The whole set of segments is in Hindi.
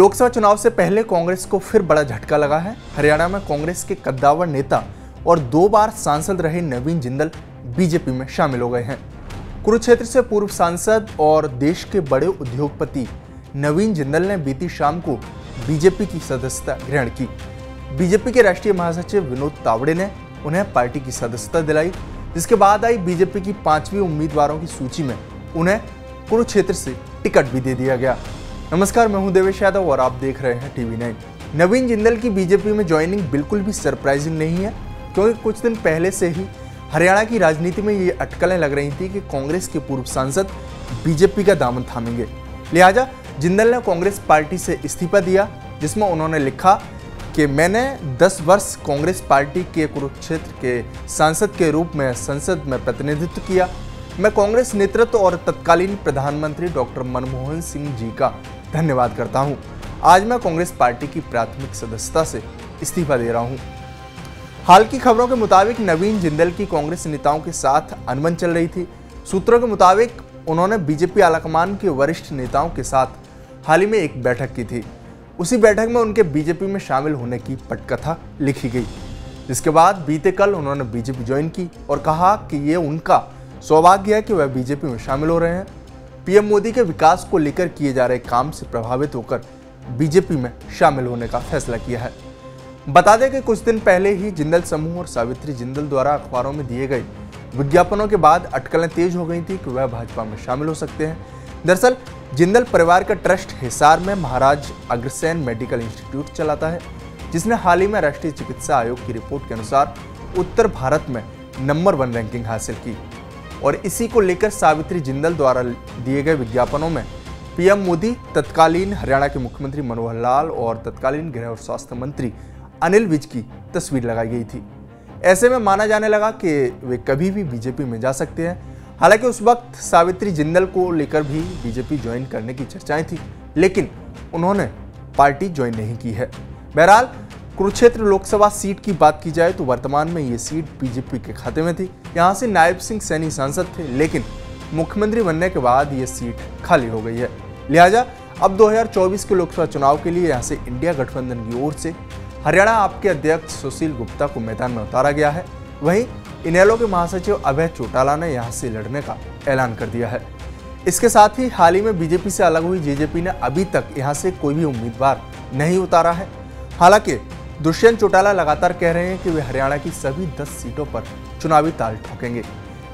लोकसभा चुनाव से पहले कांग्रेस को फिर बड़ा झटका लगा है। हरियाणा में कांग्रेस के कद्दावर नेता और 2 बार सांसद रहे नवीन जिंदल बीजेपी में शामिल हो गए हैं। कुरुक्षेत्र से पूर्व सांसद और देश के बड़े उद्योगपति नवीन जिंदल ने बीती शाम को बीजेपी की सदस्यता ग्रहण की। बीजेपी के राष्ट्रीय महासचिव विनोद तावड़े ने उन्हें पार्टी की सदस्यता दिलाई, जिसके बाद आई बीजेपी की 5वीं उम्मीदवारों की सूची में उन्हें कुरुक्षेत्र से टिकट भी दे दिया गया। नमस्कार, मैं हूं देवेश यादव और आप देख रहे हैं टीवी 9। नवीन जिंदल की बीजेपी में ज्वाइनिंग बिल्कुल भी सरप्राइजिंग नहीं है, क्योंकि कुछ दिन पहले से ही हरियाणा की राजनीति में ये अटकलें लग रही थी कि कांग्रेस के पूर्व सांसद बीजेपी का दामन थामेंगे। लिहाजा जिंदल ने कांग्रेस पार्टी से इस्तीफा दिया, जिसमें उन्होंने लिखा कि मैंने 10 वर्ष कांग्रेस पार्टी के कुरुक्षेत्र के सांसद के रूप में संसद में प्रतिनिधित्व किया। मैं कांग्रेस नेतृत्व और तत्कालीन प्रधानमंत्री डॉक्टर मनमोहन सिंह जी का धन्यवाद करता हूं। आज मैं कांग्रेस पार्टी की प्राथमिक सदस्यता से इस्तीफा दे रहा हूं। हाल की खबरों के मुताबिक नवीन जिंदल की कांग्रेस नेताओं के साथ अनबन चल रही थी। सूत्रों के मुताबिक उन्होंने बीजेपी आलाकमान के वरिष्ठ नेताओं के साथ हाल ही में एक बैठक की थी। उसी बैठक में उनके बीजेपी में शामिल होने की पटकथा लिखी गई, जिसके बाद बीते कल उन्होंने बीजेपी ज्वाइन की और कहा कि ये उनका सौभाग्य है कि वह बीजेपी में शामिल हो रहे हैं। पीएम मोदी के विकास को लेकर किए जा रहे काम से प्रभावित होकर बीजेपी में शामिल होने का फैसला किया है। बता दें कि कुछ दिन पहले ही जिंदल समूह और सावित्री जिंदल द्वारा अखबारों में दिए गए विज्ञापनों के बाद अटकलें तेज हो गई थी कि वह भाजपा में शामिल हो सकते हैं। दरअसल जिंदल परिवार का ट्रस्ट हिसार में महाराज अग्रसेन मेडिकल इंस्टीट्यूट चलाता है, जिसने हाल ही में राष्ट्रीय चिकित्सा आयोग की रिपोर्ट के अनुसार उत्तर भारत में नंबर 1 रैंकिंग हासिल की। और इसी को लेकर सावित्री जिंदल द्वारा दिए गए विज्ञापनों में पीएम मोदी, तत्कालीन हरियाणा के मुख्यमंत्री मनोहर लाल और तत्कालीन गृह और स्वास्थ्य मंत्री अनिल विज की तस्वीर लगाई गई थी। ऐसे में माना जाने लगा कि वे कभी भी बीजेपी में जा सकते हैं। हालांकि उस वक्त सावित्री जिंदल को लेकर भी बीजेपी ज्वाइन करने की चर्चाएं थी, लेकिन उन्होंने पार्टी ज्वाइन नहीं की है। बहरहाल कुरुक्षेत्र लोकसभा सीट की बात की जाए तो वर्तमान में ये सीट बीजेपी के खाते में थी। यहाँ से नायब सिंह सैनी सांसद थे, लेकिन मुख्यमंत्री बनने के बाद ये सीट खाली हो गई है। लिहाजा अब 2024 के लोकसभा चुनाव के लिए यहाँ से इंडिया गठबंधन की ओर से हरियाणा आप के अध्यक्ष सुशील गुप्ता को मैदान में उतारा गया है। वहीं इनेलो के महासचिव अभय चौटाला ने यहाँ से लड़ने का ऐलान कर दिया है। इसके साथ ही हाल ही में बीजेपी से अलग हुई जेजेपी ने अभी तक यहाँ से कोई भी उम्मीदवार नहीं उतारा है। हालांकि दुष्यंत चौटाला लगातार कह रहे हैं कि वे हरियाणा की सभी 10 सीटों पर चुनावी ताल ठोकेंगे।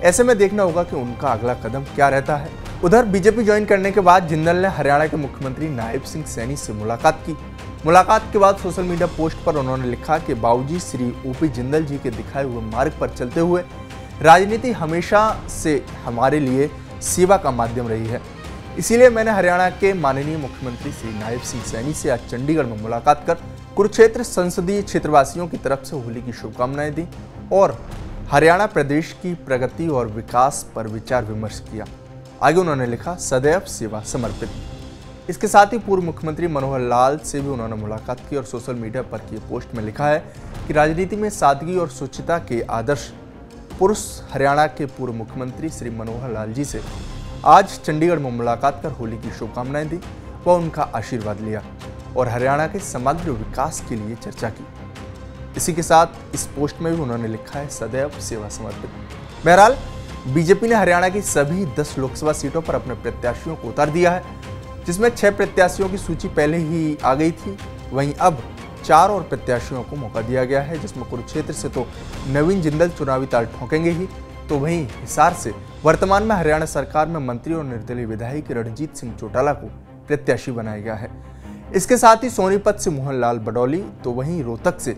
ऐसे में देखना होगा कि उनका अगला कदम क्या रहता है। उधर बीजेपी ज्वाइन करने के बाद जिंदल ने हरियाणा के मुख्यमंत्री नायब सिंह सैनी से मुलाकात की। मुलाकात के बाद सोशल मीडिया पोस्ट पर उन्होंने लिखा कि बाबूजी श्री ओपी जिंदल जी के दिखाए हुए मार्ग पर चलते हुए राजनीति हमेशा से हमारे लिए सेवा का माध्यम रही है। इसीलिए मैंने हरियाणा के माननीय मुख्यमंत्री श्री नायब सिंह सैनी से आज चंडीगढ़ में मुलाकात कर कुरुक्षेत्र संसदीय क्षेत्रवासियों की तरफ से होली की शुभकामनाएं दी और हरियाणा प्रदेश की प्रगति और विकास पर विचार विमर्श किया। आगे उन्होंने लिखा, सदैव सेवा समर्पित। इसके साथ ही पूर्व मुख्यमंत्री मनोहर लाल से भी उन्होंने मुलाकात की और सोशल मीडिया पर किए पोस्ट में लिखा है कि राजनीति में सादगी और स्वच्छता के आदर्श पुरुष हरियाणा के पूर्व मुख्यमंत्री श्री मनोहर लाल जी से आज चंडीगढ़ में मुलाकात कर होली की शुभकामनाएं दी व उनका आशीर्वाद लिया और हरियाणा के समग्र विकास के लिए चर्चा की। इसी के साथ इस पोस्ट में भी उन्होंने लिखा है, सदैव सेवा समर्पित। बहरहाल बीजेपी ने हरियाणा की सभी 10 लोकसभा सीटों पर अपने प्रत्याशियों को उतार दिया है, जिसमें 6 प्रत्याशियों की सूची पहले ही आ गई थी। वहीं अब 4 और प्रत्याशियों को मौका दिया गया है, जिसमें कुरुक्षेत्र से तो नवीन जिंदल चुनावी ताल ठोकेंगे ही, तो वहीं हिसार से वर्तमान में हरियाणा सरकार में मंत्री और निर्दलीय विधायक रणजीत सिंह चौटाला को प्रत्याशी बनाया गया है। इसके साथ ही सोनीपत से मोहन लाल बडौली, तो वहीं रोहतक से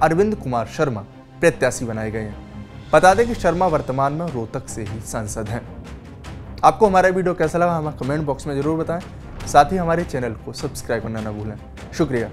अरविंद कुमार शर्मा प्रत्याशी बनाए गए हैं। बता दें कि शर्मा वर्तमान में रोहतक से ही सांसद हैं। आपको हमारा वीडियो कैसा लगा हमें कमेंट बॉक्स में जरूर बताएं। साथ ही हमारे चैनल को सब्सक्राइब करना न भूलें। शुक्रिया।